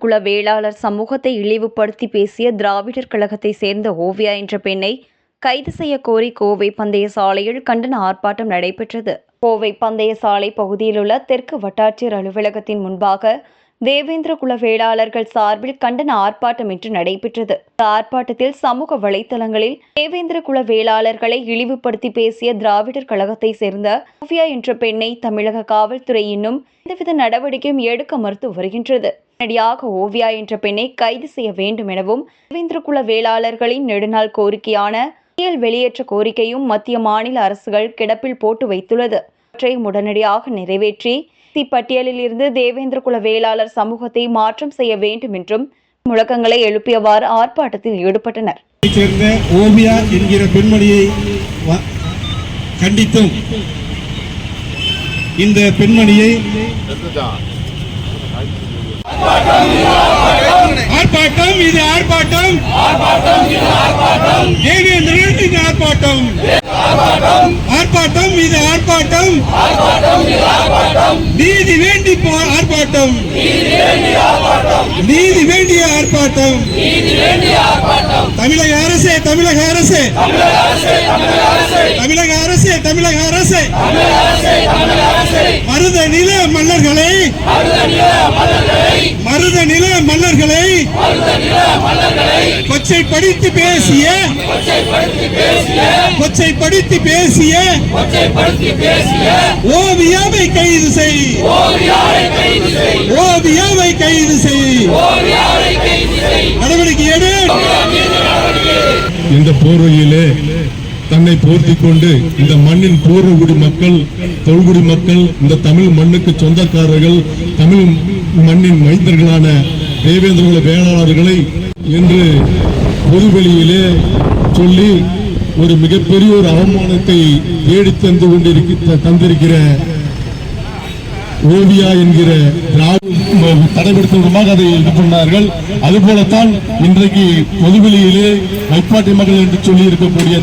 குல வேளாளர் சமூகத்தை இழிவுபடுத்தி பேசிய திராவிடர் கழகத்தை சேர்ந்த ஓவியா என்ற பெண்ணை கைது செய்ய கோரி கோவை பந்தய சாலையில் கண்டன ஆர்ப்பாட்டம் நடைபெற்றது. கோவை பந்தய சாலை பகுதியிலுள்ள தெற்கு வட்டாட்சியர் அலுவலகத்தின் முன்பாக தேவேந்திர குல வேளாளர்கள் சார்பில் கண்டன ஆர்ப்பாட்டம் இன்று நடைபெற்றது. இந்த ஆர்ப்பாட்டத்தில் சமூக வலைதளங்களில் தேவேந்திர குல வேளாளர்களை இழிவுபடுத்தி பேசிய திராவிடர் கழகத்தை சேர்ந்த ஓவியா என்ற பெண்ணை தமிழக காவல்துறை இன்னும் எந்தவித நடவடிக்கையும் எடுக்க மறுத்து வருகின்றது. உடனடியாக ஓவியா என்ற பெண்ணை கைது செய்ய வேண்டும் எனவும் தேவேந்திர குல வேளாளர்களின் நெடுநாள் கோரிக்கையான வெளியேற்ற கோரிக்கையும் மத்திய மாநில அரசுகள் கிடப்பில் போட்டு வைத்துள்ளது. அவற்றை உடனடியாக நிறைவேற்றி பட்டியலில் இருந்து தேவேந்திர குல வேளாளர் சமூகத்தை மாற்றம் செய்ய வேண்டும் என்றும் முழக்கங்களை எழுப்பியவாறு ஆர்ப்பாட்டத்தில் ஈடுபட்டனர். ஓவியா என்கிற பெண்மணியை கண்டித்தும் இந்த பெண்மணியை ஆர்ப்பாட்டம் இது ஆர்ப்பாட்டம் தேவேந்திரன் இது ஆர்ப்பாட்டம் ஆர்ப்பாட்டம் இது ஆர்ப்பாட்டம் நீதி வேண்டி ஆர்ப்பாட்டம் நீதி வேண்டிய ஆர்ப்பாட்டம் தமிழக அரசே தமிழக அரசே தமிழக அரசே தமிழக அரசே மருத நில மன்னர்களை மருத நில மன்னர்களை கொச்சைப்படுத்தி பேசிய கொச்சைப்படுத்தி பேசிய ஓவியாவை கைது செய் ஓவியாவை கைது செய் நடவடிக்கை எடு. இந்த போர்வையிலே தன்னை போர்த்திக் கொண்டு இந்த மண்ணின் பூர்வகுடி மக்கள் தொல்குடி மக்கள் இந்த தமிழ் மண்ணுக்கு சொந்தக்காரர்கள் தமிழ் மண்ணின் மைந்தர்களான தேவேந்திர குல வேளாளர்களை என்று பொதுவெளியிலே சொல்லி ஒரு மிகப்பெரிய ஒரு அவமானத்தை தேடி தந்திருக்கிற ஓவியா என்கிற தடைப்படுத்துவதற்காக அதை இது பண்ணார்கள். அதுபோலத்தான் இன்றைக்கு பொதுவெளியிலே வைப்பாட்டி மகள் என்று சொல்லி இருக்கக்கூடிய